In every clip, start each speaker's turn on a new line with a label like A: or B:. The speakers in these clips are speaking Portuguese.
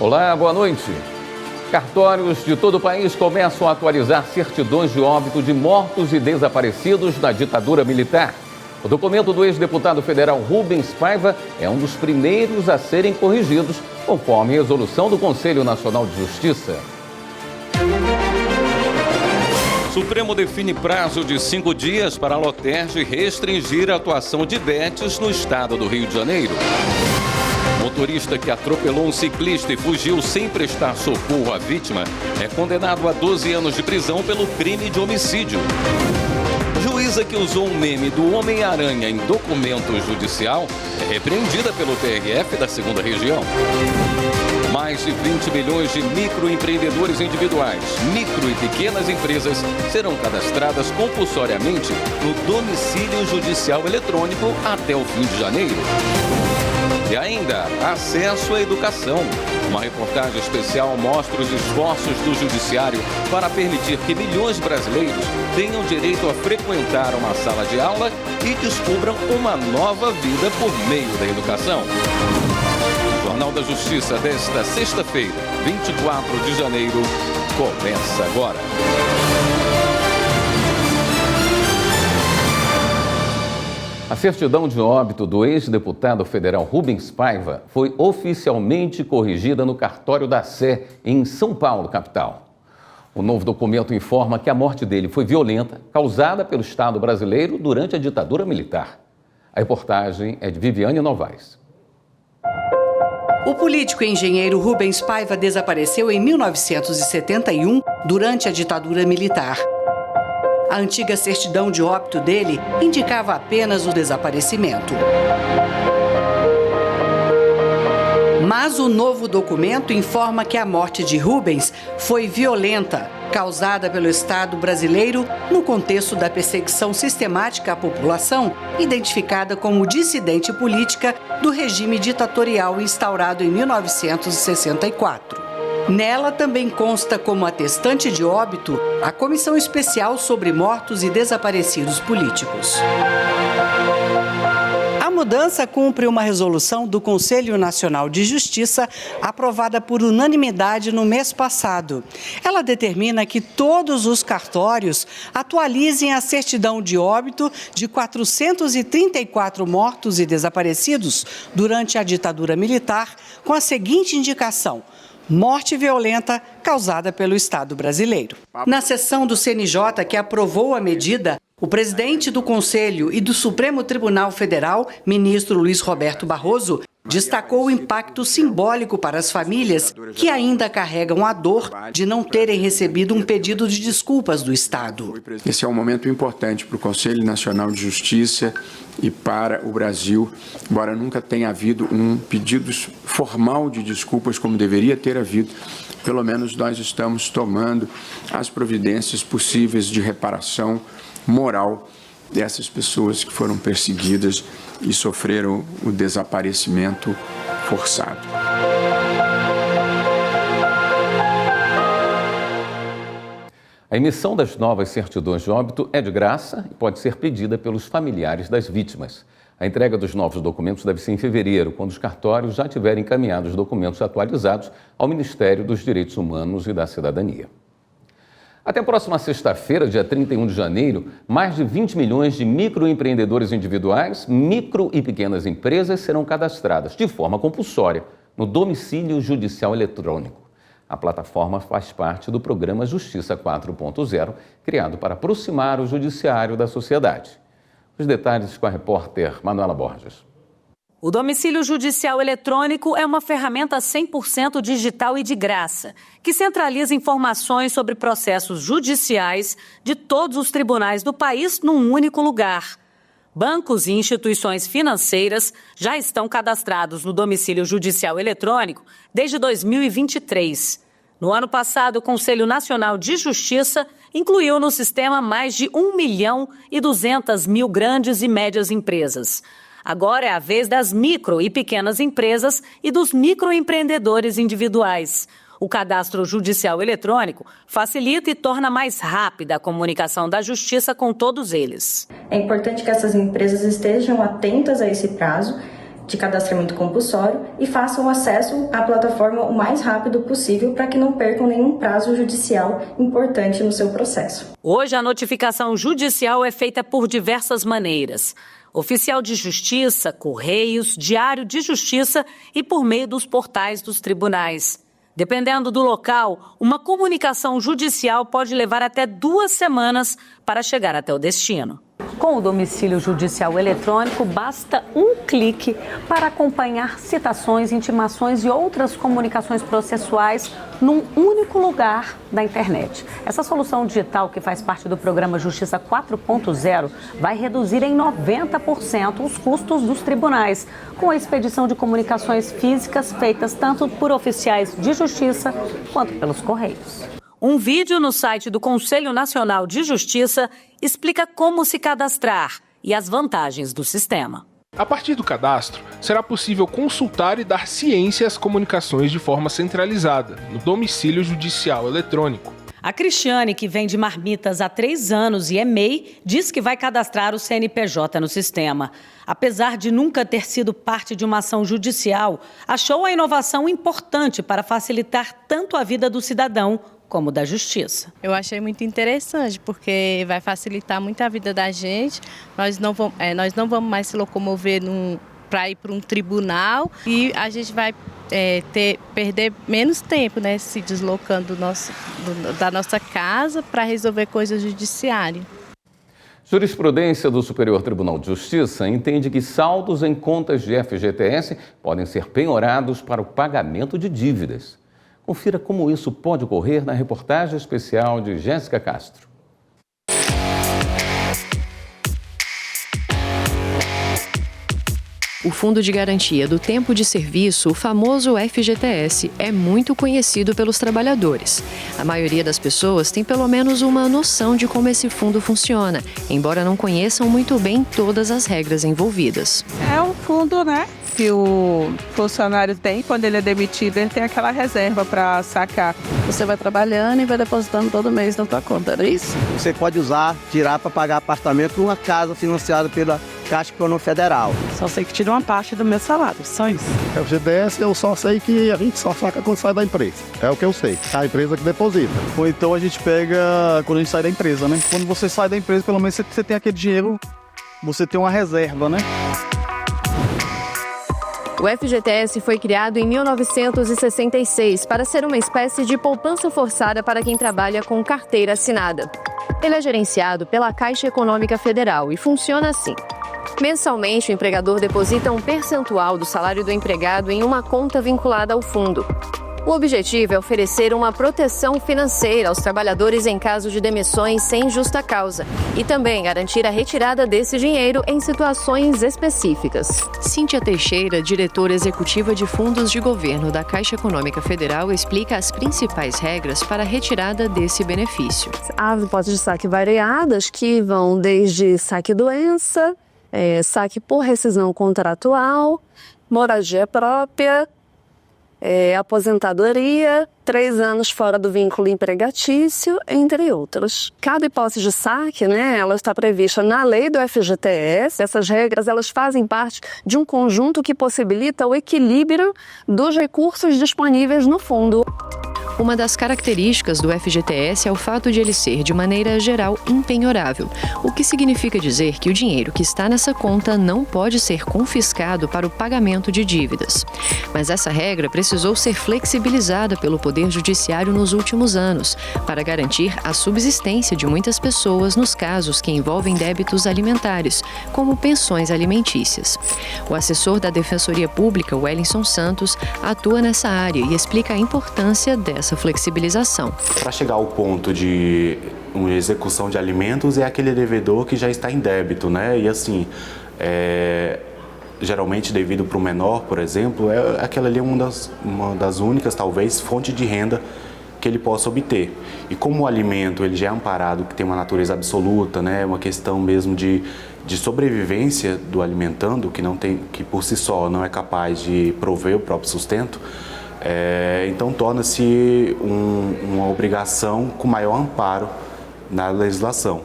A: Olá, boa noite. Cartórios de todo o país começam a atualizar certidões de óbito de mortos e desaparecidos na ditadura militar. O documento do ex-deputado federal Rubens Paiva é um dos primeiros a serem corrigidos, conforme resolução do Conselho Nacional de Justiça. Supremo define prazo de 5 dias para a Lotterj restringir a atuação de bets no estado do Rio de Janeiro. Motorista que atropelou um ciclista e fugiu sem prestar socorro à vítima é condenado a 12 anos de prisão pelo crime de homicídio. Juíza que usou um meme do Homem-Aranha em documento judicial é repreendida pelo TRF da 2ª Região. Mais de 20 milhões de microempreendedores individuais, micro e pequenas empresas serão cadastradas compulsoriamente no domicílio judicial eletrônico até o fim de janeiro. E ainda, acesso à educação. Uma reportagem especial mostra os esforços do Judiciário para permitir que milhões de brasileiros tenham direito a frequentar uma sala de aula e descubram uma nova vida por meio da educação. O Jornal da Justiça desta sexta-feira, 24 de janeiro, começa agora. A certidão de óbito do ex-deputado federal Rubens Paiva foi oficialmente corrigida no cartório da Sé, em São Paulo, capital. O novo documento informa que a morte dele foi violenta, causada pelo Estado brasileiro durante a ditadura militar. A reportagem é de Viviane Novaes.
B: O político e engenheiro Rubens Paiva desapareceu em 1971 durante a ditadura militar. A antiga certidão de óbito dele indicava apenas o desaparecimento. Mas o novo documento informa que a morte de Rubens foi violenta, causada pelo Estado brasileiro no contexto da perseguição sistemática à população, identificada como dissidente política do regime ditatorial instaurado em 1964. Nela também consta como atestante de óbito a Comissão Especial sobre Mortos e Desaparecidos Políticos. A mudança cumpre uma resolução do Conselho Nacional de Justiça aprovada por unanimidade no mês passado. Ela determina que todos os cartórios atualizem a certidão de óbito de 434 mortos e desaparecidos durante a ditadura militar com a seguinte indicação: morte violenta causada pelo Estado brasileiro. Na sessão do CNJ que aprovou a medida, o presidente do Conselho e do Supremo Tribunal Federal, ministro Luiz Roberto Barroso, destacou o impacto simbólico para as famílias que ainda carregam a dor de não terem recebido um pedido de desculpas do Estado.
C: Esse é um momento importante para o Conselho Nacional de Justiça e para o Brasil, embora nunca tenha havido um pedido formal de desculpas como deveria ter havido. Pelo menos nós estamos tomando as providências possíveis de reparação moral dessas pessoas que foram perseguidas e sofreram o desaparecimento forçado.
A: A emissão das novas certidões de óbito é de graça e pode ser pedida pelos familiares das vítimas. A entrega dos novos documentos deve ser em fevereiro, quando os cartórios já tiverem encaminhado os documentos atualizados ao Ministério dos Direitos Humanos e da Cidadania. Até a próxima sexta-feira, dia 31 de janeiro, mais de 20 milhões de microempreendedores individuais, micro e pequenas empresas serão cadastradas de forma compulsória no domicílio judicial eletrônico. A plataforma faz parte do programa Justiça 4.0, criado para aproximar o judiciário da sociedade. Os detalhes com a repórter Manuela Borges.
D: O domicílio judicial eletrônico é uma ferramenta 100% digital e de graça, que centraliza informações sobre processos judiciais de todos os tribunais do país num único lugar. Bancos e instituições financeiras já estão cadastrados no domicílio judicial eletrônico desde 2023. No ano passado, o Conselho Nacional de Justiça incluiu no sistema mais de 1.200.000 grandes e médias empresas. Agora é a vez das micro e pequenas empresas e dos microempreendedores individuais. O cadastro judicial eletrônico facilita e torna mais rápida a comunicação da Justiça com todos eles.
E: É importante que essas empresas estejam atentas a esse prazo, de cadastramento compulsório e façam acesso à plataforma o mais rápido possível para que não percam nenhum prazo judicial importante no seu processo.
D: Hoje, a notificação judicial é feita por diversas maneiras: oficial de justiça, correios, diário de justiça e por meio dos portais dos tribunais. Dependendo do local, uma comunicação judicial pode levar até 2 semanas para chegar até o destino. Com o domicílio judicial eletrônico, basta um clique para acompanhar citações, intimações e outras comunicações processuais num único lugar da internet. Essa solução digital, que faz parte do programa Justiça 4.0, vai reduzir em 90% os custos dos tribunais, com a expedição de comunicações físicas feitas tanto por oficiais de justiça quanto pelos correios. Um vídeo no site do Conselho Nacional de Justiça explica como se cadastrar e as vantagens do sistema.
F: A partir do cadastro, será possível consultar e dar ciência às comunicações de forma centralizada, no domicílio judicial eletrônico.
D: A Cristiane, que vende marmitas há 3 anos e é MEI, diz que vai cadastrar o CNPJ no sistema. Apesar de nunca ter sido parte de uma ação judicial, achou a inovação importante para facilitar tanto a vida do cidadão como da justiça.
G: Eu achei muito interessante, porque vai facilitar muito a vida da gente. Nós não vamos mais se locomover para ir para um tribunal e a gente vai perder menos tempo, né, se deslocando da nossa casa para resolver coisas judiciárias.
A: Jurisprudência do Superior Tribunal de Justiça entende que saldos em contas de FGTS podem ser penhorados para o pagamento de dívidas. Confira como isso pode ocorrer na reportagem especial de Jéssica Castro.
H: O Fundo de Garantia do Tempo de Serviço, o famoso FGTS, é muito conhecido pelos trabalhadores. A maioria das pessoas tem pelo menos uma noção de como esse fundo funciona, embora não conheçam muito bem todas as regras envolvidas.
I: É um fundo, né, que o funcionário tem, quando ele é demitido, ele tem aquela reserva para sacar.
J: Você vai trabalhando e vai depositando todo mês na tua conta, não é isso?
K: Você pode tirar para pagar apartamento numa casa financiada pela Caixa Econômica Federal.
I: Só sei que tira uma parte do meu salário, só isso.
L: FGTS eu só sei que a gente só saca quando sai da empresa. É o que eu sei, a empresa que deposita.
M: Ou então a gente pega quando a gente sai da empresa, né? Quando você sai da empresa, pelo menos você tem aquele dinheiro, você tem uma reserva, né?
H: O FGTS foi criado em 1966 para ser uma espécie de poupança forçada para quem trabalha com carteira assinada. Ele é gerenciado pela Caixa Econômica Federal e funciona assim. Mensalmente, o empregador deposita um percentual do salário do empregado em uma conta vinculada ao fundo. O objetivo é oferecer uma proteção financeira aos trabalhadores em caso de demissões sem justa causa e também garantir a retirada desse dinheiro em situações específicas. Cíntia Teixeira, diretora executiva de fundos de governo da Caixa Econômica Federal, explica as principais regras para a retirada desse benefício.
J: Há hipóteses de saque variadas que vão desde saque-doença, saque por rescisão contratual, moradia própria, aposentadoria, 3 anos fora do vínculo empregatício, entre outros. Cada hipótese de saque, né, ela está prevista na lei do FGTS. Essas regras, elas fazem parte de um conjunto que possibilita o equilíbrio dos recursos disponíveis no fundo.
H: Uma das características do FGTS é o fato de ele ser, de maneira geral, impenhorável, o que significa dizer que o dinheiro que está nessa conta não pode ser confiscado para o pagamento de dívidas. Mas essa regra precisou ser flexibilizada pelo Poder Judiciário nos últimos anos, para garantir a subsistência de muitas pessoas nos casos que envolvem débitos alimentares, como pensões alimentícias. O assessor da Defensoria Pública, Wellington Santos, atua nessa área e explica a importância dessa flexibilização.
N: Para chegar ao ponto de uma execução de alimentos, é aquele devedor que já está em débito, né? E assim, geralmente devido para o menor, por exemplo, aquela ali é uma das únicas, talvez, fontes de renda que ele possa obter. E como o alimento ele já é amparado, que tem uma natureza absoluta, né? Uma questão mesmo de sobrevivência do alimentando, que por si só não é capaz de prover o próprio sustento, então torna-se uma obrigação com maior amparo na legislação.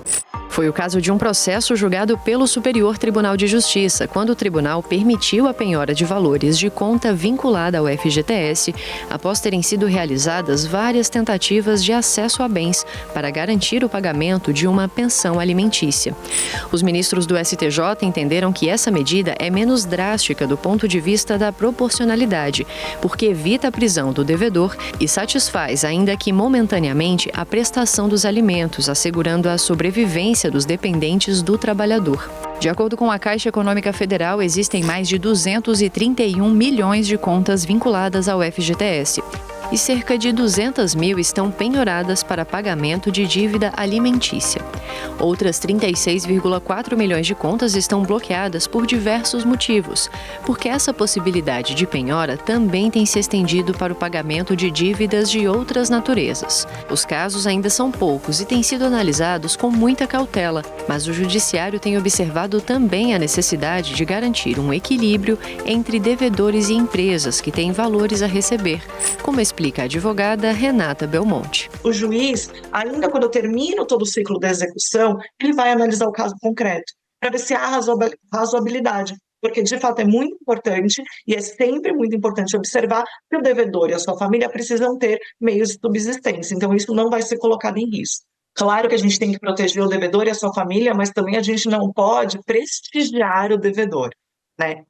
H: Foi o caso de um processo julgado pelo Superior Tribunal de Justiça, quando o tribunal permitiu a penhora de valores de conta vinculada ao FGTS, após terem sido realizadas várias tentativas de acesso a bens para garantir o pagamento de uma pensão alimentícia. Os ministros do STJ entenderam que essa medida é menos drástica do ponto de vista da proporcionalidade, porque evita a prisão do devedor e satisfaz, ainda que momentaneamente, a prestação dos alimentos, assegurando a sobrevivência dos dependentes do trabalhador. De acordo com a Caixa Econômica Federal, existem mais de 231 milhões de contas vinculadas ao FGTS. E cerca de 200 mil estão penhoradas para pagamento de dívida alimentícia. Outras 36,4 milhões de contas estão bloqueadas por diversos motivos, porque essa possibilidade de penhora também tem se estendido para o pagamento de dívidas de outras naturezas. Os casos ainda são poucos e têm sido analisados com muita cautela, mas o Judiciário tem observado também a necessidade de garantir um equilíbrio entre devedores e empresas que têm valores a receber, como explica a advogada Renata Belmonte.
O: O juiz, ainda quando termina todo o ciclo da execução, ele vai analisar o caso concreto, para ver se há razoabilidade, porque de fato é muito importante e é sempre muito importante observar que o devedor e a sua família precisam ter meios de subsistência, então isso não vai ser colocado em risco. Claro que a gente tem que proteger o devedor e a sua família, mas também a gente não pode prestigiar o devedor.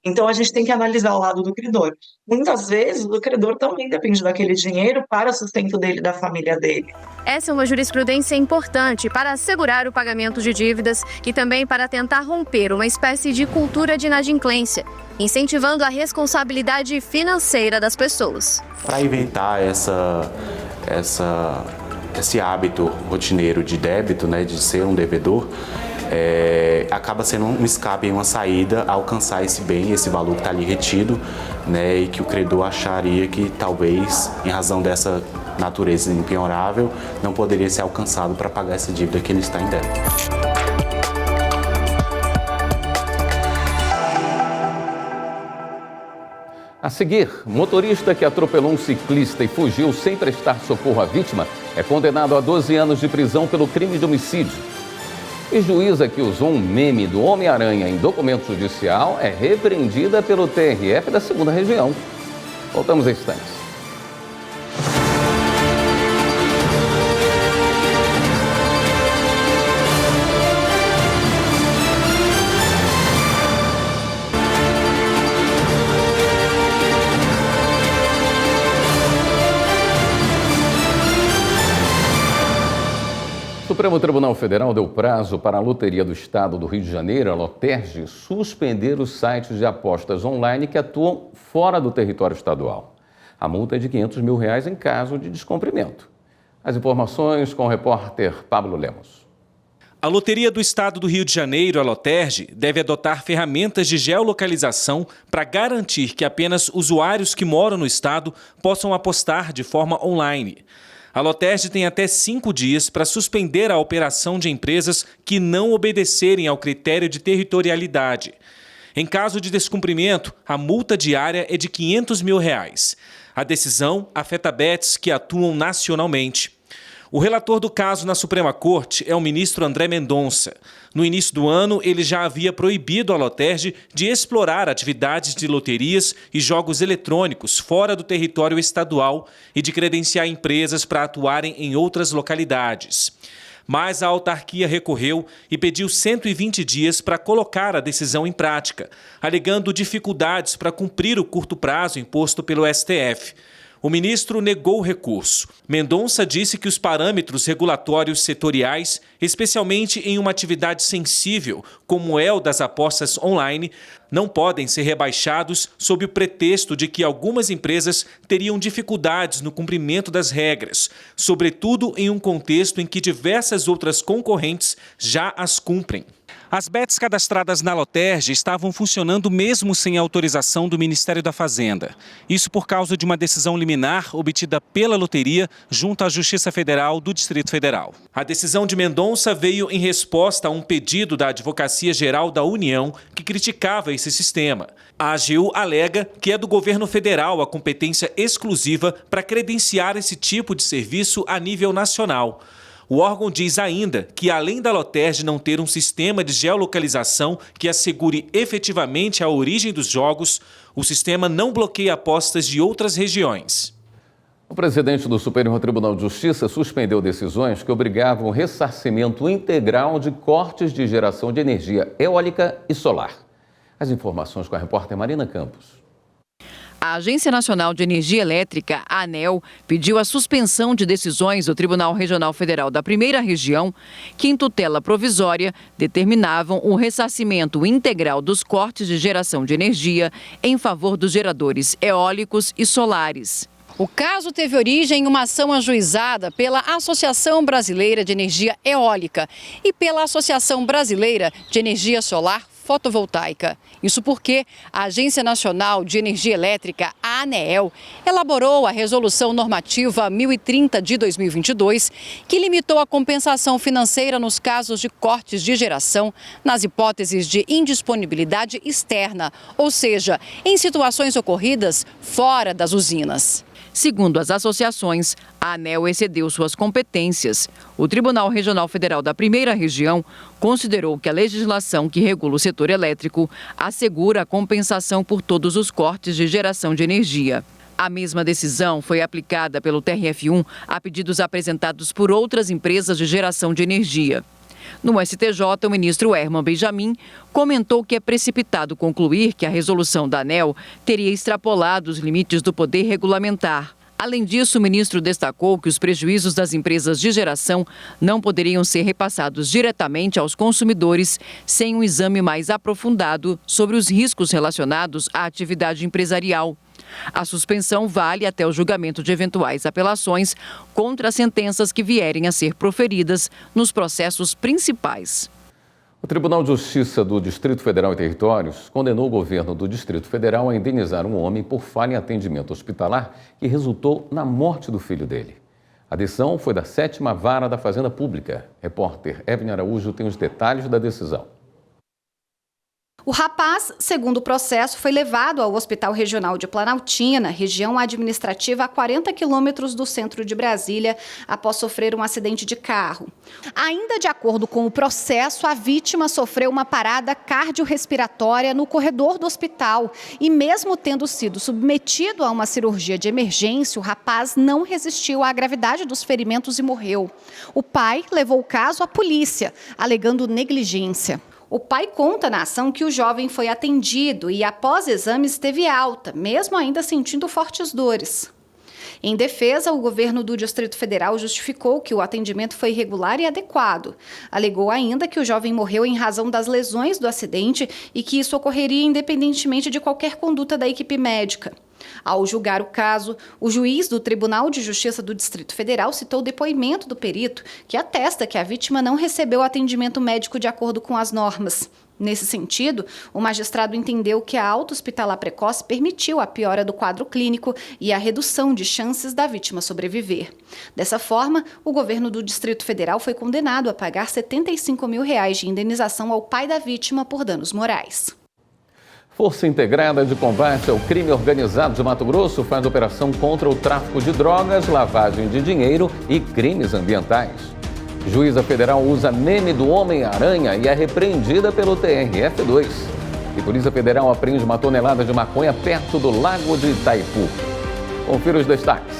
O: Então, a gente tem que analisar o lado do credor. Muitas vezes, o credor também depende daquele dinheiro para o sustento dele e da família dele.
H: Essa é uma jurisprudência importante para assegurar o pagamento de dívidas e também para tentar romper uma espécie de cultura de inadimplência, incentivando a responsabilidade financeira das pessoas.
N: Para evitar esse hábito rotineiro de débito, de ser um devedor, acaba sendo um escape e uma saída a alcançar esse bem, esse valor que está ali retido, e que o credor acharia que talvez, em razão dessa natureza impenhorável, não poderia ser alcançado para pagar essa dívida que ele está em débito.
A: A seguir, motorista que atropelou um ciclista e fugiu sem prestar socorro à vítima é condenado a 12 anos de prisão pelo crime de homicídio. E juíza que usou um meme do Homem-Aranha em documento judicial é repreendida pelo TRF da 2ª Região. Voltamos a instantes. O Supremo Tribunal Federal deu prazo para a Loteria do Estado do Rio de Janeiro, a Loterj, suspender os sites de apostas online que atuam fora do território estadual. A multa é de R$500 mil em caso de descumprimento. As informações com o repórter Pablo Lemos.
P: A Loteria do Estado do Rio de Janeiro, a Loterj, deve adotar ferramentas de geolocalização para garantir que apenas usuários que moram no estado possam apostar de forma online. A Loterj tem até 5 dias para suspender a operação de empresas que não obedecerem ao critério de territorialidade. Em caso de descumprimento, a multa diária é de R$500 mil. A decisão afeta bets que atuam nacionalmente. O relator do caso na Suprema Corte é o ministro André Mendonça. No início do ano, ele já havia proibido a Loterj de explorar atividades de loterias e jogos eletrônicos fora do território estadual e de credenciar empresas para atuarem em outras localidades. Mas a autarquia recorreu e pediu 120 dias para colocar a decisão em prática, alegando dificuldades para cumprir o curto prazo imposto pelo STF. O ministro negou o recurso. Mendonça disse que os parâmetros regulatórios setoriais, especialmente em uma atividade sensível, como é o das apostas online, não podem ser rebaixados sob o pretexto de que algumas empresas teriam dificuldades no cumprimento das regras, sobretudo em um contexto em que diversas outras concorrentes já as cumprem. As bets cadastradas na Loterj estavam funcionando mesmo sem autorização do Ministério da Fazenda. Isso por causa de uma decisão liminar obtida pela loteria junto à Justiça Federal do Distrito Federal. A decisão de Mendonça veio em resposta a um pedido da Advocacia Geral da União que criticava esse sistema. A AGU alega que é do governo federal a competência exclusiva para credenciar esse tipo de serviço a nível nacional. O órgão diz ainda que, além da Lotérgia não ter um sistema de geolocalização que assegure efetivamente a origem dos jogos, o sistema não bloqueia apostas de outras regiões.
A: O presidente do Superior Tribunal de Justiça suspendeu decisões que obrigavam o ressarcimento integral de cortes de geração de energia eólica e solar. As informações com a repórter Marina Campos.
Q: A Agência Nacional de Energia Elétrica, a ANEEL, pediu a suspensão de decisões do Tribunal Regional Federal da Primeira Região, que em tutela provisória determinavam o ressarcimento integral dos cortes de geração de energia em favor dos geradores eólicos e solares.
R: O caso teve origem em uma ação ajuizada pela Associação Brasileira de Energia Eólica e pela Associação Brasileira de Energia Solar Fotovoltaica. Isso porque a Agência Nacional de Energia Elétrica, a ANEEL, elaborou a Resolução Normativa 1030 de 2022, que limitou a compensação financeira nos casos de cortes de geração nas hipóteses de indisponibilidade externa, ou seja, em situações ocorridas fora das usinas.
Q: Segundo as associações, a ANEEL excedeu suas competências. O Tribunal Regional Federal da Primeira Região considerou que a legislação que regula o setor elétrico assegura a compensação por todos os cortes de geração de energia. A mesma decisão foi aplicada pelo TRF1 a pedidos apresentados por outras empresas de geração de energia. No STJ, o ministro Herman Benjamin comentou que é precipitado concluir que a resolução da ANEEL teria extrapolado os limites do poder regulamentar. Além disso, o ministro destacou que os prejuízos das empresas de geração não poderiam ser repassados diretamente aos consumidores sem um exame mais aprofundado sobre os riscos relacionados à atividade empresarial. A suspensão vale até o julgamento de eventuais apelações contra as sentenças que vierem a ser proferidas nos processos principais.
A: O Tribunal de Justiça do Distrito Federal e Territórios condenou o governo do Distrito Federal a indenizar um homem por falha em atendimento hospitalar que resultou na morte do filho dele. A decisão foi da 7ª Vara da Fazenda Pública. Repórter Evelyn Araújo tem os detalhes da decisão.
S: O rapaz, segundo o processo, foi levado ao Hospital Regional de Planaltina, região administrativa a 40 quilômetros do centro de Brasília, após sofrer um acidente de carro. Ainda de acordo com o processo, a vítima sofreu uma parada cardiorrespiratória no corredor do hospital e, mesmo tendo sido submetido a uma cirurgia de emergência, o rapaz não resistiu à gravidade dos ferimentos e morreu. O pai levou o caso à polícia, alegando negligência. O pai conta na ação que o jovem foi atendido e, após exames, teve alta, mesmo ainda sentindo fortes dores. Em defesa, o governo do Distrito Federal justificou que o atendimento foi regular e adequado. Alegou ainda que o jovem morreu em razão das lesões do acidente e que isso ocorreria independentemente de qualquer conduta da equipe médica. Ao julgar o caso, o juiz do Tribunal de Justiça do Distrito Federal citou o depoimento do perito, que atesta que a vítima não recebeu atendimento médico de acordo com as normas. Nesse sentido, o magistrado entendeu que a alta hospitalar precoce permitiu a piora do quadro clínico e a redução de chances da vítima sobreviver. Dessa forma, o governo do Distrito Federal foi condenado a pagar R$ 75 mil de indenização ao pai da vítima por danos morais.
A: Força Integrada de Combate ao Crime Organizado de Mato Grosso faz operação contra o tráfico de drogas, lavagem de dinheiro e crimes ambientais. Juíza federal usa meme do Homem-Aranha e é repreendida pelo TRF2. E Polícia Federal apreende 1 tonelada de maconha perto do Lago de Itaipu. Confira os destaques.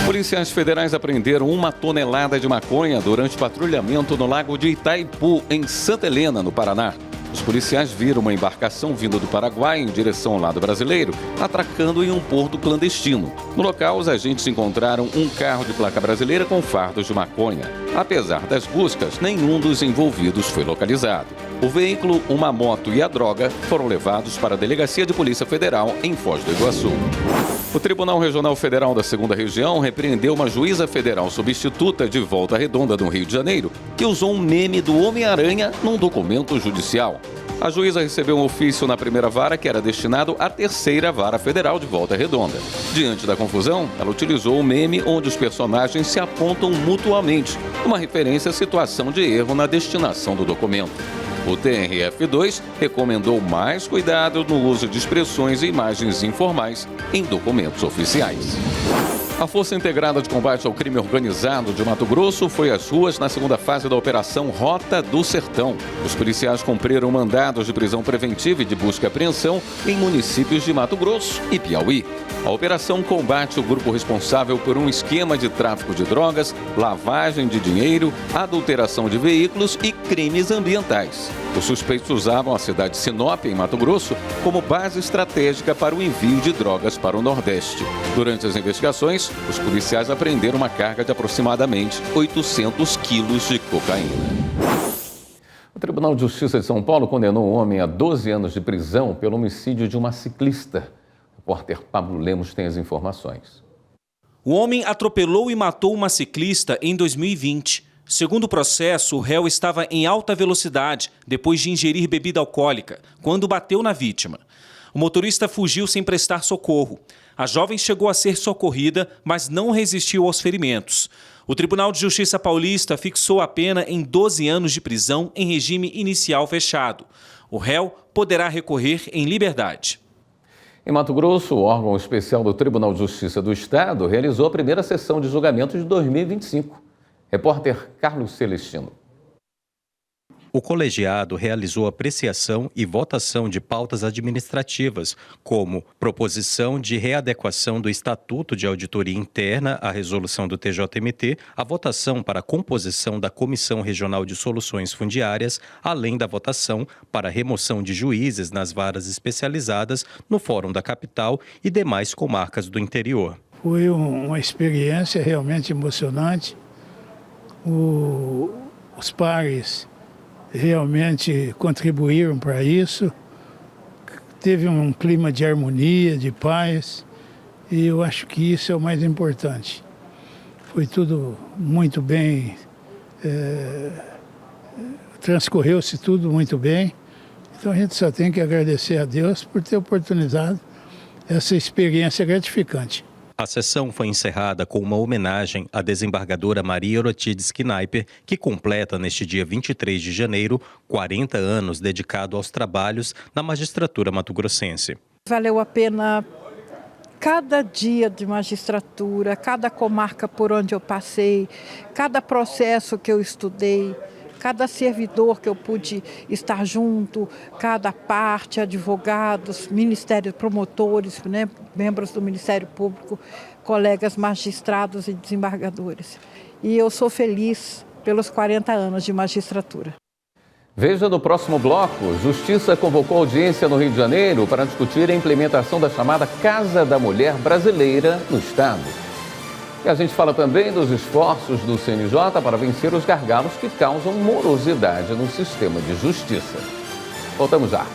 A: Policiais federais apreenderam 1 tonelada de maconha durante patrulhamento no Lago de Itaipu, em Santa Helena, no Paraná. Os policiais viram uma embarcação vinda do Paraguai em direção ao lado brasileiro, atracando em um porto clandestino. No local, os agentes encontraram um carro de placa brasileira com fardos de maconha. Apesar das buscas, nenhum dos envolvidos foi localizado. O veículo, uma moto e a droga foram levados para a Delegacia de Polícia Federal em Foz do Iguaçu. O Tribunal Regional Federal da 2ª Região repreendeu uma juíza federal substituta de Volta Redonda, no Rio de Janeiro, que usou um meme do Homem-Aranha num documento judicial. A juíza recebeu um ofício na 1ª Vara que era destinado à 3ª Vara Federal de Volta Redonda. Diante da confusão, ela utilizou o meme onde os personagens se apontam mutuamente, uma referência à situação de erro na destinação do documento. O TRF2 recomendou mais cuidado no uso de expressões e imagens informais em documentos oficiais. A Força Integrada de Combate ao Crime Organizado de Mato Grosso foi às ruas na segunda fase da Operação Rota do Sertão. Os policiais cumpriram mandados de prisão preventiva e de busca e apreensão em municípios de Mato Grosso e Piauí. A operação combate o grupo responsável por um esquema de tráfico de drogas, lavagem de dinheiro, adulteração de veículos e crimes ambientais. Os suspeitos usavam a cidade de Sinop, em Mato Grosso, como base estratégica para o envio de drogas para o Nordeste. Durante as investigações, os policiais apreenderam uma carga de aproximadamente 800 quilos de cocaína. O Tribunal de Justiça de São Paulo condenou um homem a 12 anos de prisão pelo homicídio de uma ciclista. O repórter Pablo Lemos tem as informações.
P: O homem atropelou e matou uma ciclista em 2020. Segundo o processo, o réu estava em alta velocidade depois de ingerir bebida alcoólica, quando bateu na vítima. O motorista fugiu sem prestar socorro. A jovem chegou a ser socorrida, mas não resistiu aos ferimentos. O Tribunal de Justiça Paulista fixou a pena em 12 anos de prisão em regime inicial fechado. O réu poderá recorrer em liberdade.
A: Em Mato Grosso, o órgão especial do Tribunal de Justiça do Estado realizou a primeira sessão de julgamento de 2025. Repórter Carlos Celestino.
T: O colegiado realizou apreciação e votação de pautas administrativas, como proposição de readequação do Estatuto de Auditoria Interna à resolução do TJMT, a votação para a composição da Comissão Regional de Soluções Fundiárias, além da votação para a remoção de juízes nas varas especializadas no Fórum da Capital e demais comarcas do interior.
U: Foi uma experiência realmente emocionante. Os pares realmente contribuíram para isso. Teve um clima de harmonia, de paz, e eu acho que isso é o mais importante. Foi tudo muito bem, transcorreu-se tudo muito bem. Então a gente só tem que agradecer a Deus por ter oportunizado essa experiência gratificante.
T: A sessão foi encerrada com uma homenagem à desembargadora Maria Orotides Kneiper, que completa neste dia 23 de janeiro 40 anos dedicado aos trabalhos na magistratura mato-grossense.
V: Valeu a pena cada dia de magistratura, cada comarca por onde eu passei, cada processo que eu estudei, cada servidor que eu pude estar junto, cada parte, advogados, ministérios, promotores, né, membros do Ministério Público, colegas magistrados e desembargadores. E eu sou feliz pelos 40 anos de magistratura.
A: Veja no próximo bloco, Justiça convocou audiência no Rio de Janeiro para discutir a implementação da chamada Casa da Mulher Brasileira no Estado. E a gente fala também dos esforços do CNJ para vencer os gargalos que causam morosidade no sistema de justiça. Voltamos já.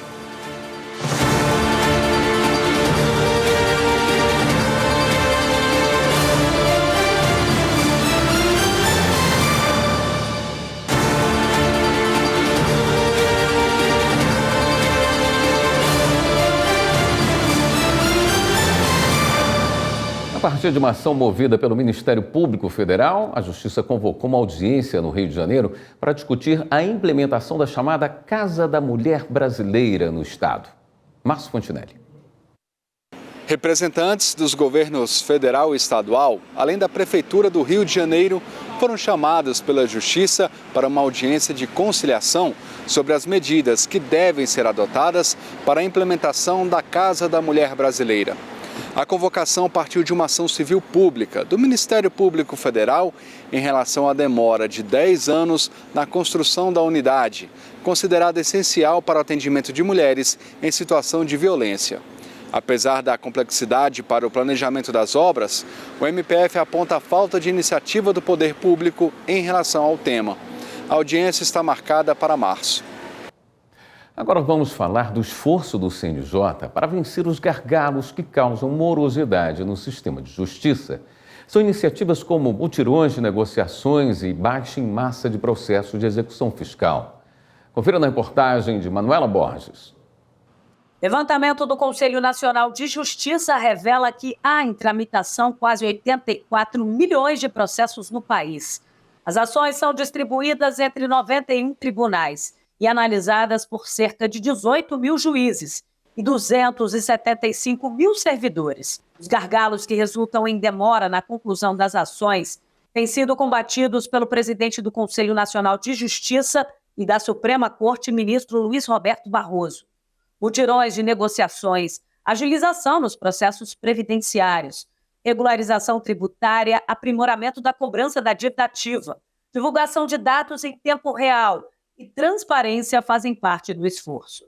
A: A partir de uma ação movida pelo Ministério Público Federal, a Justiça convocou uma audiência no Rio de Janeiro para discutir a implementação da chamada Casa da Mulher Brasileira no Estado. Márcio Fontinelli.
W: Representantes dos governos federal e estadual, além da Prefeitura do Rio de Janeiro, foram chamados pela Justiça para uma audiência de conciliação sobre as medidas que devem ser adotadas para a implementação da Casa da Mulher Brasileira. A convocação partiu de uma ação civil pública do Ministério Público Federal em relação à demora de 10 anos na construção da unidade, considerada essencial para o atendimento de mulheres em situação de violência. Apesar da complexidade para o planejamento das obras, o MPF aponta a falta de iniciativa do poder público em relação ao tema. A audiência está marcada para março.
A: Agora vamos falar do esforço do CNJ para vencer os gargalos que causam morosidade no sistema de justiça. São iniciativas como mutirões de negociações e baixa em massa de processos de execução fiscal. Confira na reportagem de Manuela Borges.
D: Levantamento do Conselho Nacional de Justiça revela que há em tramitação quase 84 milhões de processos no país. As ações são distribuídas entre 91 tribunais e analisadas por cerca de 18 mil juízes. e 275 mil servidores. Os gargalos que resultam em demora na conclusão das ações têm sido combatidos pelo presidente do Conselho Nacional de Justiça e da Suprema Corte, ministro Luiz Roberto Barroso. Mutirões de negociações, agilização nos processos previdenciários, regularização tributária, aprimoramento da cobrança da dívida ativa, divulgação de dados em tempo real e transparência fazem parte do esforço.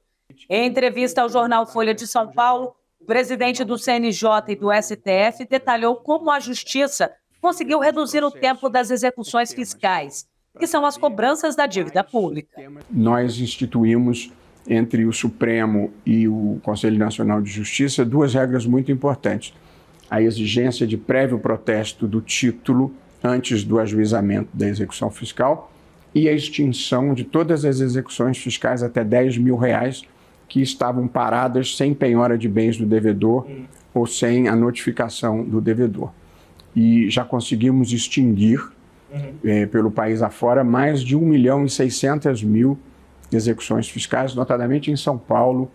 D: Em entrevista ao jornal Folha de São Paulo, o presidente do CNJ e do STF detalhou como a Justiça conseguiu reduzir o tempo das execuções fiscais, que são as cobranças da dívida pública.
B: Nós instituímos, entre o Supremo e o Conselho Nacional de Justiça, duas regras muito importantes. A exigência de prévio protesto do título antes do ajuizamento da execução fiscal e a extinção de todas as execuções fiscais até R$10 mil que estavam paradas sem penhora de bens do devedor ou sem a notificação do devedor. E já conseguimos extinguir, pelo país afora, mais de 1.600.000 execuções fiscais, notadamente em São Paulo,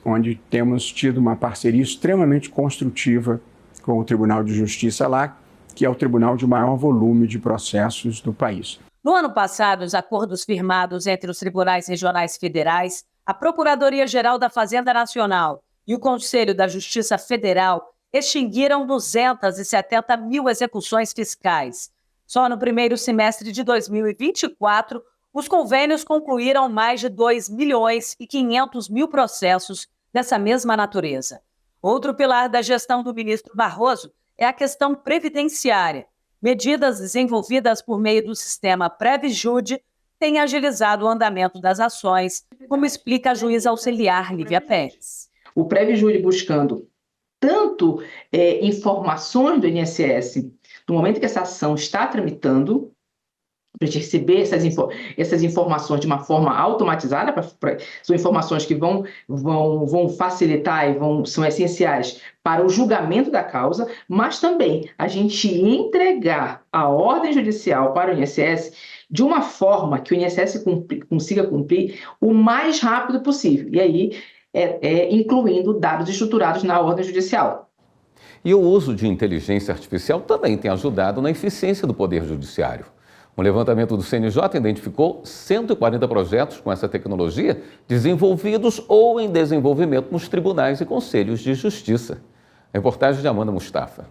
B: onde temos tido uma parceria extremamente construtiva com o Tribunal de Justiça lá, que é o tribunal de maior volume de processos do país.
D: No ano passado, os acordos firmados entre os tribunais regionais federais, a Procuradoria-Geral da Fazenda Nacional e o Conselho da Justiça Federal extinguiram 270 mil execuções fiscais. Só no primeiro semestre de 2024, os convênios concluíram mais de 2.500.000 processos dessa mesma natureza. Outro pilar da gestão do ministro Barroso é a questão previdenciária. Medidas desenvolvidas por meio do sistema Previjude têm agilizado o andamento das ações, como explica a juíza auxiliar Lívia Pérez.
C: O Previjude buscando tanto informações do INSS no momento que essa ação está tramitando, para a gente receber essas informações de uma forma automatizada, são informações que vão facilitar e são essenciais para o julgamento da causa, mas também a gente entregar a ordem judicial para o INSS de uma forma que o INSS consiga cumprir o mais rápido possível, e aí incluindo dados estruturados na ordem judicial.
A: E o uso de inteligência artificial também tem ajudado na eficiência do Poder Judiciário. Um levantamento do CNJ identificou 140 projetos com essa tecnologia desenvolvidos ou em desenvolvimento nos tribunais e conselhos de justiça. Reportagem de Amanda Mustafa.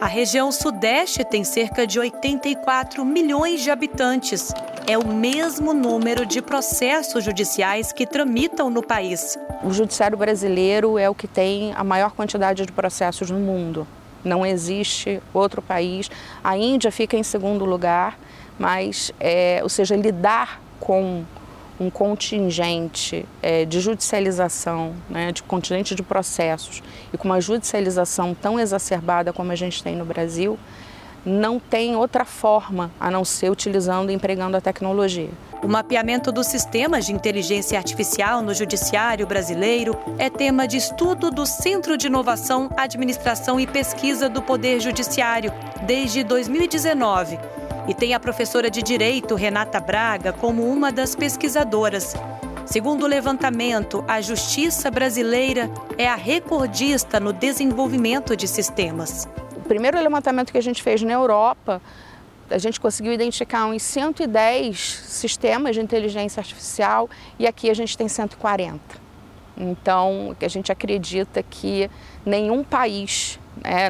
D: A região Sudeste tem cerca de 84 milhões de habitantes. É o mesmo número de processos judiciais que tramitam no país.
E: O judiciário brasileiro é o que tem a maior quantidade de processos no mundo. Não existe outro país. A Índia fica em segundo lugar, mas, ou seja, lidar com um contingente de judicialização, né, de contingente de processos e com uma judicialização tão exacerbada como a gente tem no Brasil, não tem outra forma a não ser utilizando e empregando a tecnologia.
D: O mapeamento dos sistemas de inteligência artificial no judiciário brasileiro é tema de estudo do Centro de Inovação, Administração e Pesquisa do Poder Judiciário desde 2019. E tem a professora de Direito, Renata Braga, como uma das pesquisadoras. Segundo o levantamento, a justiça brasileira é a recordista no desenvolvimento de sistemas.
E: O primeiro levantamento que a gente fez na Europa, a gente conseguiu identificar uns 110 sistemas de inteligência artificial e aqui a gente tem 140. Então, a gente acredita que nenhum país,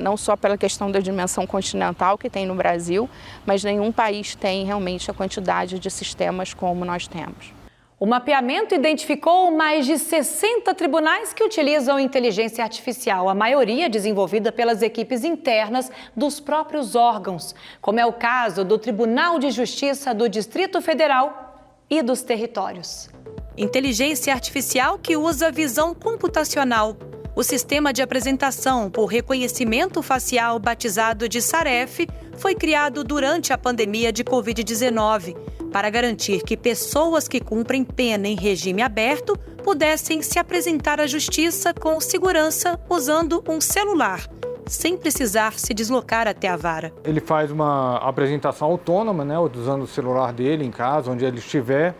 E: não só pela questão da dimensão continental que tem no Brasil, mas nenhum país tem realmente a quantidade de sistemas como nós temos.
D: O mapeamento identificou mais de 60 tribunais que utilizam inteligência artificial, a maioria desenvolvida pelas equipes internas dos próprios órgãos, como é o caso do Tribunal de Justiça do Distrito Federal e dos territórios. Inteligência artificial que usa visão computacional. O sistema de apresentação por reconhecimento facial, batizado de SAREF, foi criado durante a pandemia de Covid-19 para garantir que pessoas que cumprem pena em regime aberto pudessem se apresentar à justiça com segurança usando um celular, sem precisar se deslocar até a vara.
X: Ele faz uma apresentação autônoma, usando o celular dele em casa, onde ele estiver.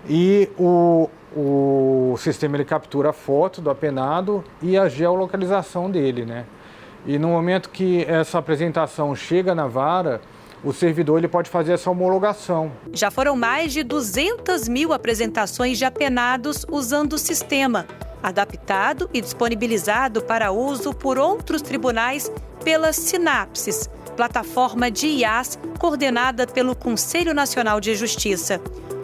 F: e o sistema ele captura a foto do apenado e a geolocalização dele, né? E no momento que essa apresentação chega na vara, o servidor ele pode fazer essa homologação.
D: Já foram mais de 200 mil apresentações de apenados usando o sistema, adaptado e disponibilizado para uso por outros tribunais pela Sinapsis, plataforma de IAS coordenada pelo Conselho Nacional de Justiça.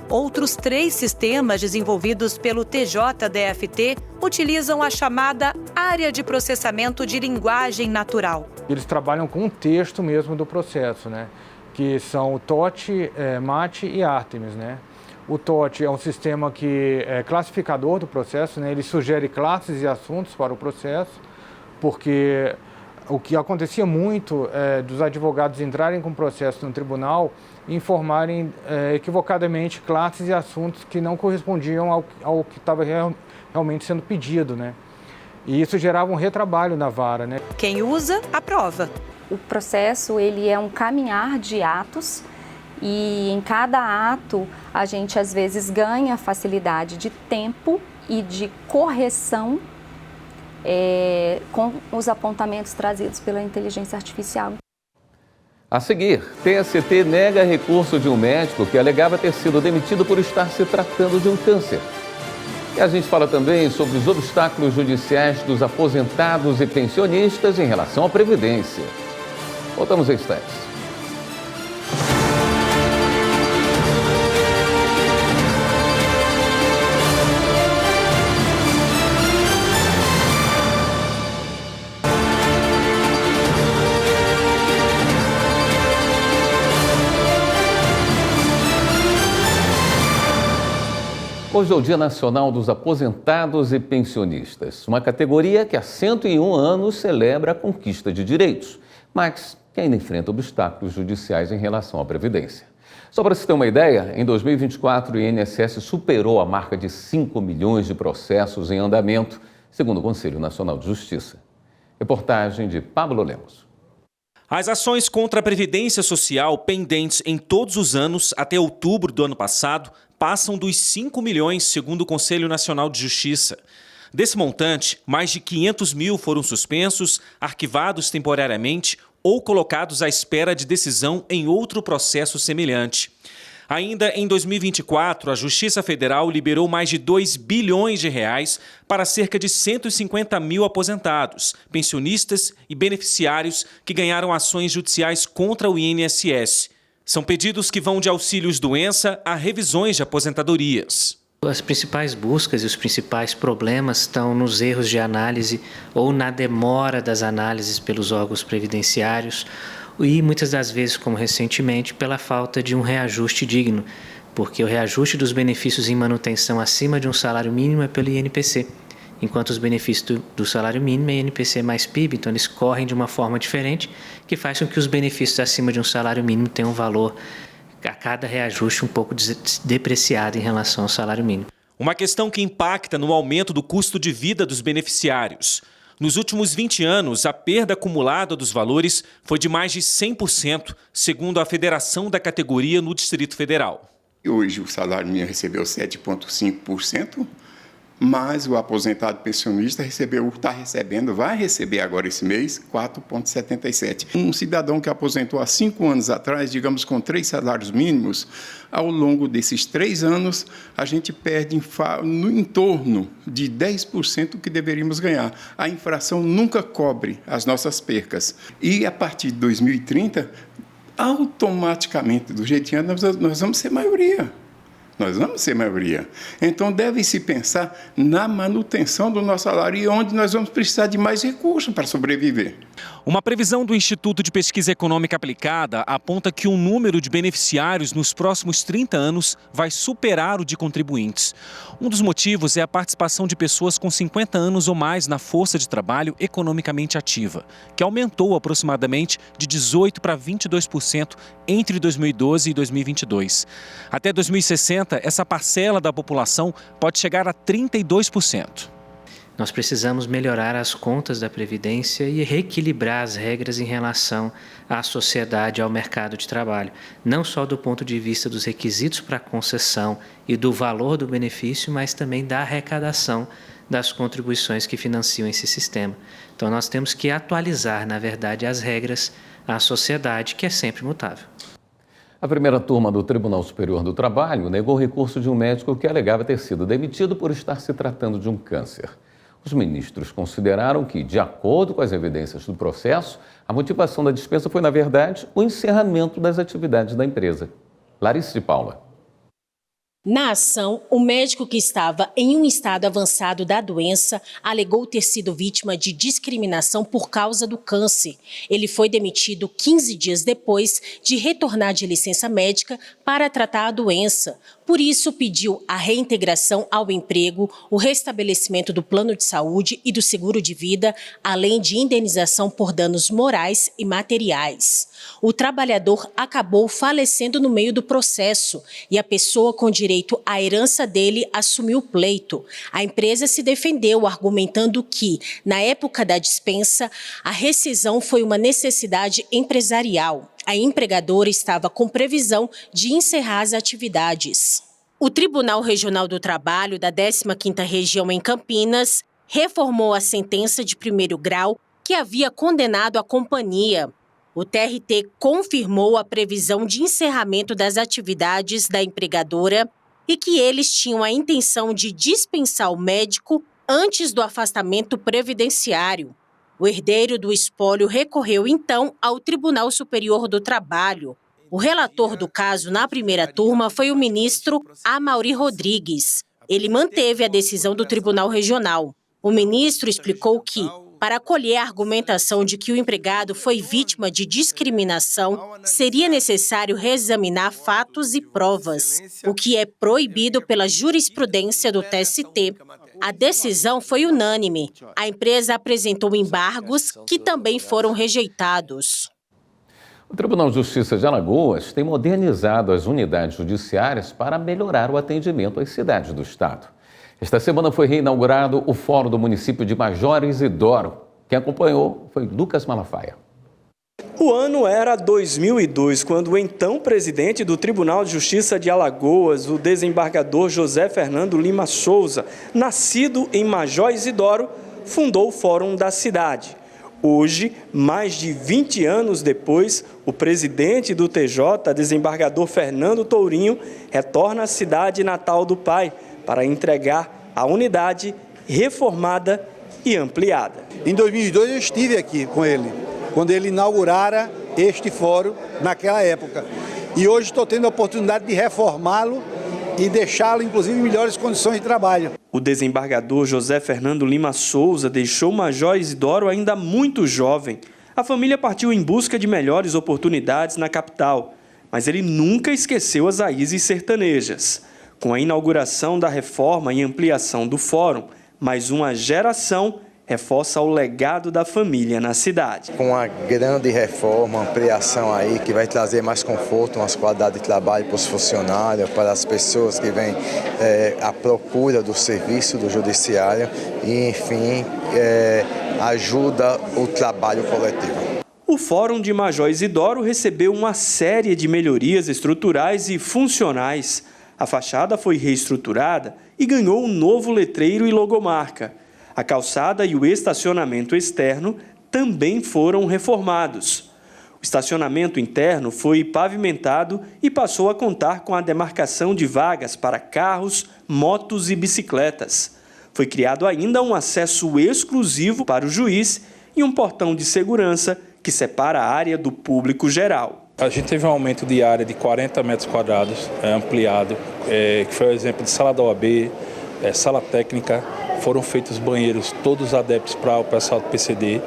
D: Outros 3 sistemas desenvolvidos pelo TJDFT utilizam a chamada área de processamento de linguagem natural.
F: Eles trabalham com o texto mesmo do processo, né? Que são o TOT, MAT e Artemis, né? O TOT é um sistema que é classificador do processo, né? Ele sugere classes e assuntos para o processo, porque o que acontecia muito é dos advogados entrarem com processo no tribunal e informarem equivocadamente classes e assuntos que não correspondiam ao que estava realmente sendo pedido, né? E isso gerava um retrabalho na vara, né?
D: Quem usa, aprova.
G: O processo ele é um caminhar de atos e em cada ato a gente às vezes ganha facilidade de tempo e de correção com os apontamentos trazidos pela inteligência artificial.
A: A seguir, TST nega recurso de um médico que alegava ter sido demitido por estar se tratando de um câncer. E a gente fala também sobre os obstáculos judiciais dos aposentados e pensionistas em relação à Previdência. Voltamos a instantes. Hoje é o Dia Nacional dos Aposentados e Pensionistas, uma categoria que há 101 anos celebra a conquista de direitos, mas que ainda enfrenta obstáculos judiciais em relação à Previdência. Só para se ter uma ideia, em 2024 o INSS superou a marca de 5 milhões de processos em andamento, segundo o Conselho Nacional de Justiça. Reportagem de Pablo Lemos.
P: As ações contra a Previdência Social pendentes em todos os anos até outubro do ano passado passam dos 5 milhões, segundo o Conselho Nacional de Justiça. Desse montante, mais de 500 mil foram suspensos, arquivados temporariamente ou colocados à espera de decisão em outro processo semelhante. Ainda em 2024, a Justiça Federal liberou mais de 2 bilhões de reais para cerca de 150 mil aposentados, pensionistas e beneficiários que ganharam ações judiciais contra o INSS. São pedidos que vão de auxílios-doença a revisões de aposentadorias.
K: As principais buscas e os principais problemas estão nos erros de análise ou na demora das análises pelos órgãos previdenciários e muitas das vezes, como recentemente, pela falta de um reajuste digno, porque o reajuste dos benefícios em manutenção acima de um salário mínimo é pelo INPC, enquanto os benefícios do salário mínimo é INPC mais PIB, então eles correm de uma forma diferente, que faz com que os benefícios acima de um salário mínimo tenham um valor a cada reajuste um pouco depreciado em relação ao salário mínimo.
P: Uma questão que impacta no aumento do custo de vida dos beneficiários. Nos últimos 20 anos, a perda acumulada dos valores foi de mais de 100%, segundo a Federação da categoria no Distrito Federal.
X: Hoje o salário mínimo recebeu 7,5%, mas o aposentado pensionista vai receber agora esse mês 4,77%. Um cidadão que aposentou há 5 anos atrás, digamos com 3 salários mínimos, ao longo desses 3 anos, a gente perde em torno de 10% que deveríamos ganhar. A inflação nunca cobre as nossas percas. E a partir de 2030, automaticamente, do jeito que nós vamos ser maioria. Nós vamos ser maioria. Então, deve-se pensar na manutenção do nosso salário e onde nós vamos precisar de mais recursos para sobreviver.
P: Uma previsão do Instituto de Pesquisa Econômica Aplicada aponta que o número de beneficiários nos próximos 30 anos vai superar o de contribuintes. Um dos motivos é a participação de pessoas com 50 anos ou mais na força de trabalho economicamente ativa, que aumentou aproximadamente de 18% para 22% entre 2012 e 2022. Até 2060, essa parcela da população pode chegar a 32%.
K: Nós precisamos melhorar as contas da Previdência e reequilibrar as regras em relação à sociedade e ao mercado de trabalho, não só do ponto de vista dos requisitos para concessão e do valor do benefício, mas também da arrecadação das contribuições que financiam esse sistema. Então, nós temos que atualizar, na verdade, as regras à sociedade, que é sempre mutável.
A: A primeira turma do Tribunal Superior do Trabalho negou o recurso de um médico que alegava ter sido demitido por estar se tratando de um câncer. Os ministros consideraram que, de acordo com as evidências do processo, a motivação da dispensa foi, na verdade, o encerramento das atividades da empresa. Larissa de Paula.
I: Na ação, o médico que estava em um estado avançado da doença alegou ter sido vítima de discriminação por causa do câncer. Ele foi demitido 15 dias depois de retornar de licença médica para tratar a doença. Por isso, pediu a reintegração ao emprego, o restabelecimento do plano de saúde e do seguro de vida, além de indenização por danos morais e materiais. O trabalhador acabou falecendo no meio do processo e a pessoa com direito à herança dele assumiu o pleito. A empresa se defendeu, argumentando que, na época da dispensa, a rescisão foi uma necessidade empresarial. A empregadora estava com previsão de encerrar as atividades. O Tribunal Regional do Trabalho da 15ª Região em Campinas reformou a sentença de primeiro grau que havia condenado a companhia. O TRT confirmou a previsão de encerramento das atividades da empregadora e que eles tinham a intenção de dispensar o médico antes do afastamento previdenciário. O herdeiro do espólio recorreu, então, ao Tribunal Superior do Trabalho. O relator do caso na primeira turma foi o ministro Amaury Rodrigues. Ele manteve a decisão do Tribunal Regional. O ministro explicou que, para acolher a argumentação de que o empregado foi vítima de discriminação, seria necessário reexaminar fatos e provas, o que é proibido pela jurisprudência do TST. A decisão foi unânime. A empresa apresentou embargos que também foram rejeitados.
A: O Tribunal de Justiça de Alagoas tem modernizado as unidades judiciárias para melhorar o atendimento às cidades do estado. Esta semana foi reinaugurado o Fórum do município de Major Isidoro. Quem acompanhou foi Lucas Malafaia.
J: O ano era 2002, quando o então presidente do Tribunal de Justiça de Alagoas, o desembargador José Fernando Lima Souza, nascido em Major Isidoro, fundou o Fórum da cidade. Hoje, mais de 20 anos depois, o presidente do TJ, desembargador Fernando Tourinho, retorna à cidade natal do pai para entregar a unidade reformada e ampliada.
L: Em 2002 eu estive aqui com ele, quando ele inaugurara este fórum naquela época. E hoje estou tendo a oportunidade de reformá-lo e deixá-lo, inclusive, em melhores condições de trabalho.
J: O desembargador José Fernando Lima Souza deixou Major Isidoro ainda muito jovem. A família partiu em busca de melhores oportunidades na capital, mas ele nunca esqueceu as raízes sertanejas. Com a inauguração da reforma e ampliação do fórum, mais uma geração reforça o legado da família na cidade.
M: Com a grande reforma, ampliação aí, que vai trazer mais conforto, mais qualidade de trabalho para os funcionários, para as pessoas que vêm à procura do serviço do judiciário e, enfim, ajuda o trabalho coletivo.
J: O Fórum de Major Isidoro recebeu uma série de melhorias estruturais e funcionais. A fachada foi reestruturada e ganhou um novo letreiro e logomarca. A calçada e o estacionamento externo também foram reformados. O estacionamento interno foi pavimentado e passou a contar com a demarcação de vagas para carros, motos e bicicletas. Foi criado ainda um acesso exclusivo para o juiz e um portão de segurança que separa a área do público geral.
Y: A gente teve um aumento de área de 40 metros quadrados, ampliado, que foi o exemplo de sala da OAB, sala técnica. Foram feitos banheiros todos adeptos para o pessoal do PCD,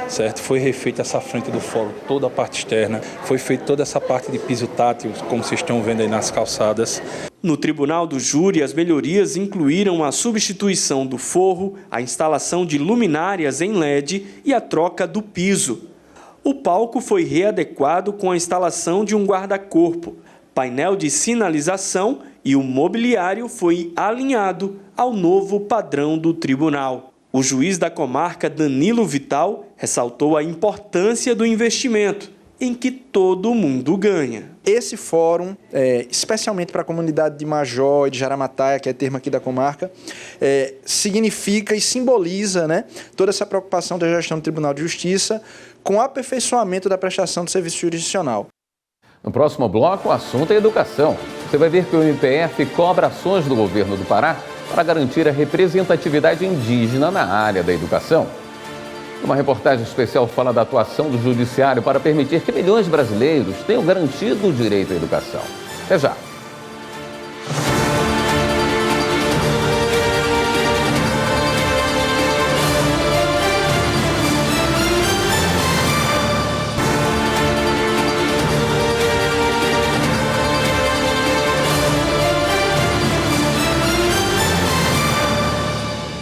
Y: certo? Foi refeita essa frente do fórum, toda a parte externa. Foi feita toda essa parte de piso tátil, como vocês estão vendo aí nas calçadas.
J: No Tribunal do Júri, as melhorias incluíram a substituição do forro, a instalação de luminárias em LED e a troca do piso. O palco foi readequado com a instalação de um guarda-corpo, painel de sinalização e o mobiliário foi alinhado ao novo padrão do tribunal. O juiz da comarca, Danilo Vital, ressaltou a importância do investimento, em que todo mundo ganha.
H: Esse fórum, especialmente para a comunidade de Major e de Jaramataia, que é termo aqui da comarca, significa e simboliza, né, toda essa preocupação da gestão do Tribunal de Justiça com o aperfeiçoamento da prestação do serviço jurisdicional.
A: No próximo bloco, o assunto é educação. Você vai ver que o MPF cobra ações do governo do Pará para garantir a representatividade indígena na área da educação. Uma reportagem especial fala da atuação do judiciário para permitir que milhões de brasileiros tenham garantido o direito à educação. Até já.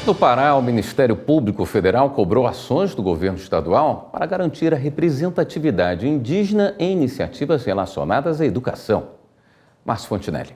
A: No Pará, o Ministério Público Federal cobrou ações do governo estadual para garantir a representatividade indígena em iniciativas relacionadas à educação. Márcio Fontinelli.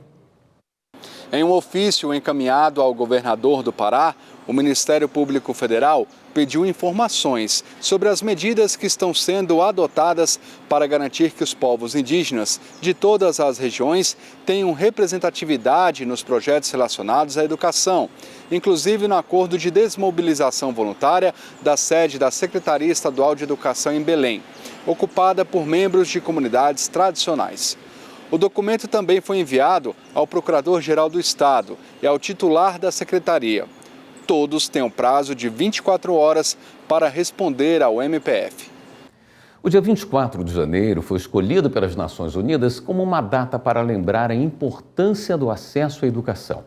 W: Em um ofício encaminhado ao governador do Pará, o Ministério Público Federal pediu informações sobre as medidas que estão sendo adotadas para garantir que os povos indígenas de todas as regiões tenham representatividade nos projetos relacionados à educação, inclusive no acordo de desmobilização voluntária da sede da Secretaria Estadual de Educação em Belém, ocupada por membros de comunidades tradicionais. O documento também foi enviado ao Procurador-Geral do Estado e ao titular da Secretaria. Todos têm um prazo de 24 horas para responder ao MPF.
A: O dia 24 de janeiro foi escolhido pelas Nações Unidas como uma data para lembrar a importância do acesso à educação.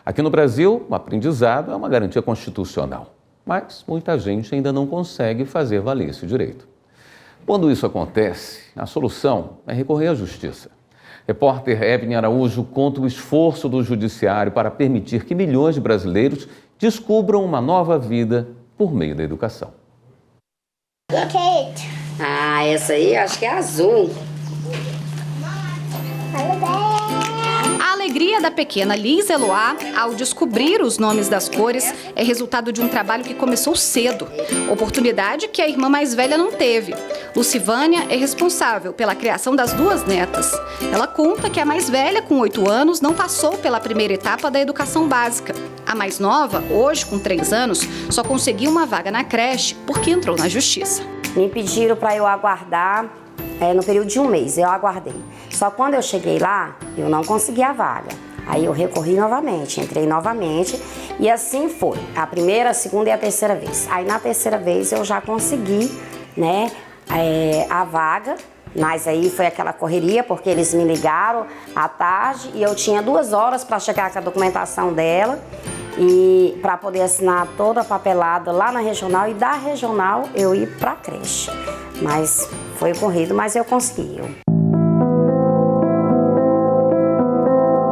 A: Aqui no Brasil, o aprendizado é uma garantia constitucional, mas muita gente ainda não consegue fazer valer esse direito. Quando isso acontece, a solução é recorrer à justiça. Repórter Evelyn Araújo conta o esforço do judiciário para permitir que milhões de brasileiros descubram uma nova vida por meio da educação.
N: Essa aí acho que é azul.
S: A alegria da pequena Liz Eloá ao descobrir os nomes das cores é resultado de um trabalho que começou cedo. Oportunidade que a irmã mais velha não teve. Lucivânia é responsável pela criação das duas netas. Ela conta que a mais velha, com 8 anos, não passou pela primeira etapa da educação básica. A mais nova, hoje com 3 anos, só conseguiu uma vaga na creche porque entrou na justiça.
N: Me pediram para eu aguardar no período de 1 mês, eu aguardei. Só quando eu cheguei lá, eu não consegui a vaga. Aí eu recorri novamente, entrei novamente e assim foi. A primeira, a segunda e a terceira vez. Aí na terceira vez eu já consegui, né, a vaga, mas aí foi aquela correria porque eles me ligaram à tarde e eu tinha 2 horas para chegar com a documentação dela e para poder assinar toda a papelada lá na regional e da regional eu ir para a creche. Mas foi corrido, mas eu consegui.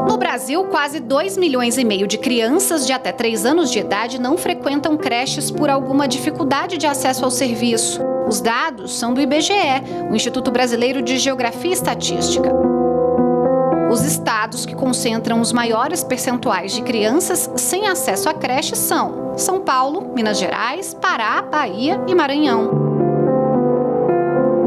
S: No Brasil, quase 2,5 milhões de crianças de até 3 anos de idade não frequentam creches por alguma dificuldade de acesso ao serviço. Os dados são do IBGE, o Instituto Brasileiro de Geografia e Estatística. Os estados que concentram os maiores percentuais de crianças sem acesso à creche são São Paulo, Minas Gerais, Pará, Bahia e Maranhão.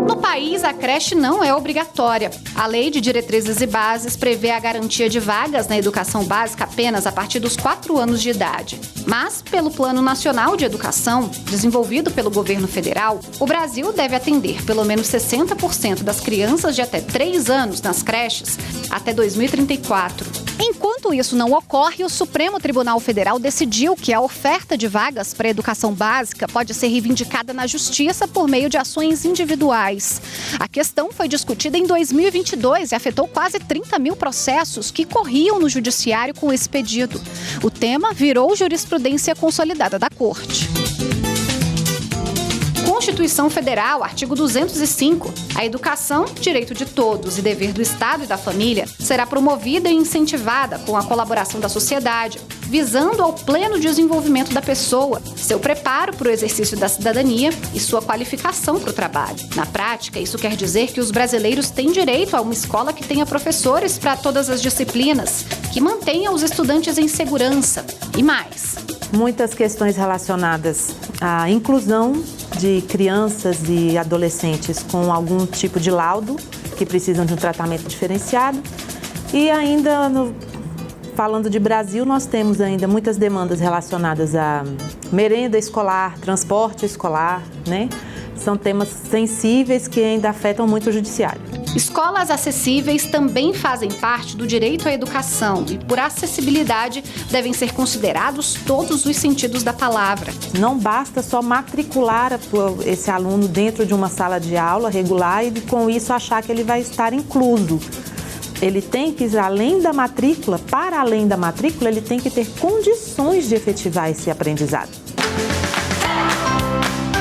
S: No país, a creche não é obrigatória. A Lei de Diretrizes e Bases prevê a garantia de vagas na educação básica apenas a partir dos 4 anos de idade. Mas, pelo Plano Nacional de Educação, desenvolvido pelo governo federal, o Brasil deve atender pelo menos 60% das crianças de até 3 anos nas creches até 2034. Enquanto isso não ocorre, o Supremo Tribunal Federal decidiu que a oferta de vagas para a educação básica pode ser reivindicada na Justiça por meio de ações individuais. A questão foi discutida em 2022 e afetou quase 30 mil processos que corriam no Judiciário com esse pedido. O tema virou jurisprudência consolidada da Corte. Constituição Federal, artigo 205. A educação, direito de todos e dever do Estado e da família, será promovida e incentivada com a colaboração da sociedade, visando ao pleno desenvolvimento da pessoa, seu preparo para o exercício da cidadania e sua qualificação para o trabalho. Na prática, isso quer dizer que os brasileiros têm direito a uma escola que tenha professores para todas as disciplinas, que mantenha os estudantes em segurança e mais.
O: muitas questões relacionadas à inclusão de crianças e adolescentes com algum tipo de laudo que precisam de um tratamento diferenciado. E ainda, falando de Brasil, nós temos ainda muitas demandas relacionadas a merenda escolar, transporte escolar, né? São temas sensíveis que ainda afetam muito o judiciário.
S: Escolas acessíveis também fazem parte do direito à educação e, por acessibilidade, devem ser considerados todos os sentidos da palavra.
O: Não basta só matricular esse aluno dentro de uma sala de aula regular e, com isso, achar que ele vai estar incluso. Ele tem que, além da matrícula, para além da matrícula, ele tem que ter condições de efetivar esse aprendizado.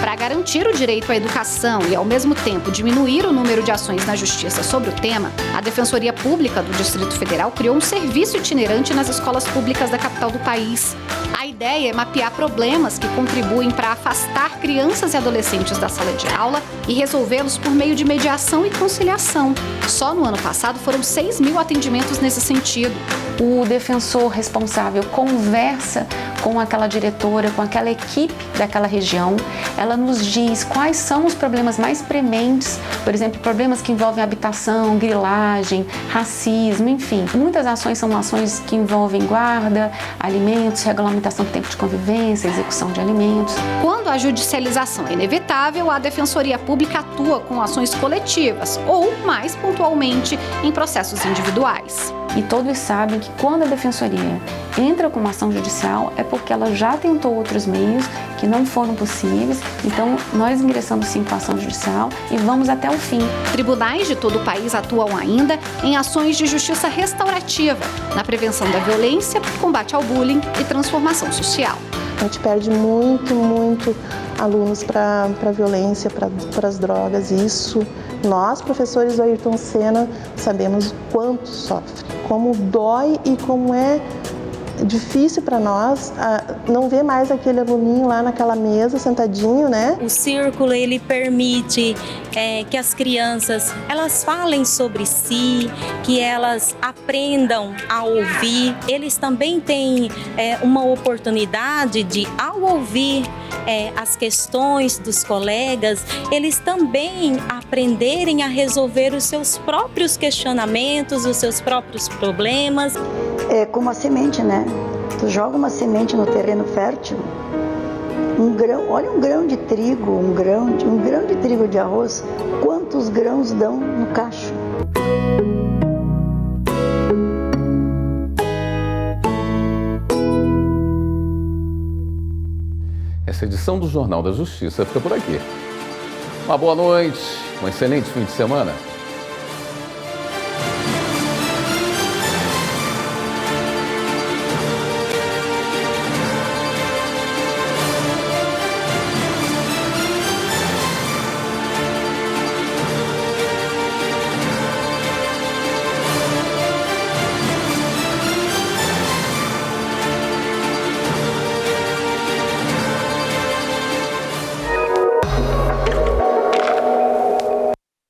S: Para garantir o direito à educação e, ao mesmo tempo, diminuir o número de ações na Justiça sobre o tema, a Defensoria Pública do Distrito Federal criou um serviço itinerante nas escolas públicas da capital do país. A ideia é mapear problemas que contribuem para afastar crianças e adolescentes da sala de aula e resolvê-los por meio de mediação e conciliação. Só no ano passado foram 6.000 atendimentos nesse sentido.
Q: O defensor responsável conversa com aquela diretora, com aquela equipe daquela região. Ela nos diz quais são os problemas mais prementes, por exemplo, problemas que envolvem habitação, grilagem, racismo, enfim. Muitas ações são ações que envolvem guarda, alimentos, regulamentação do tempo de convivência, execução de alimentos.
S: Quando a judicialização é inevitável, a Defensoria Pública atua com ações coletivas ou, mais pontualmente, em processos individuais.
Q: E todos sabem que quando a Defensoria entra com uma ação judicial é porque ela já tentou outros meios que não foram possíveis. Então, nós ingressamos sim com a ação judicial e vamos até o fim.
S: Tribunais de todo o país atuam ainda em ações de justiça restaurativa, na prevenção da violência, combate ao bullying e transformação social.
R: A gente perde muito alunos para a violência, para as drogas. Isso, nós, professores do Ayrton Senna, sabemos o quanto sofre, como dói e como é difícil para nós não ver mais aquele aluninho lá naquela mesa sentadinho, né?
T: O círculo, ele permite que as crianças elas falem sobre si, que elas aprendam a ouvir. Eles também têm uma oportunidade de, ao ouvir as questões dos colegas, eles também aprenderem a resolver os seus próprios questionamentos, os seus próprios problemas.
U: É como a semente, né? Tu joga uma semente no terreno fértil, olha um grão de trigo, um grão de trigo de arroz, quantos grãos dão no cacho?
A: Essa edição do Jornal da Justiça fica por aqui. Uma boa noite, um excelente fim de semana.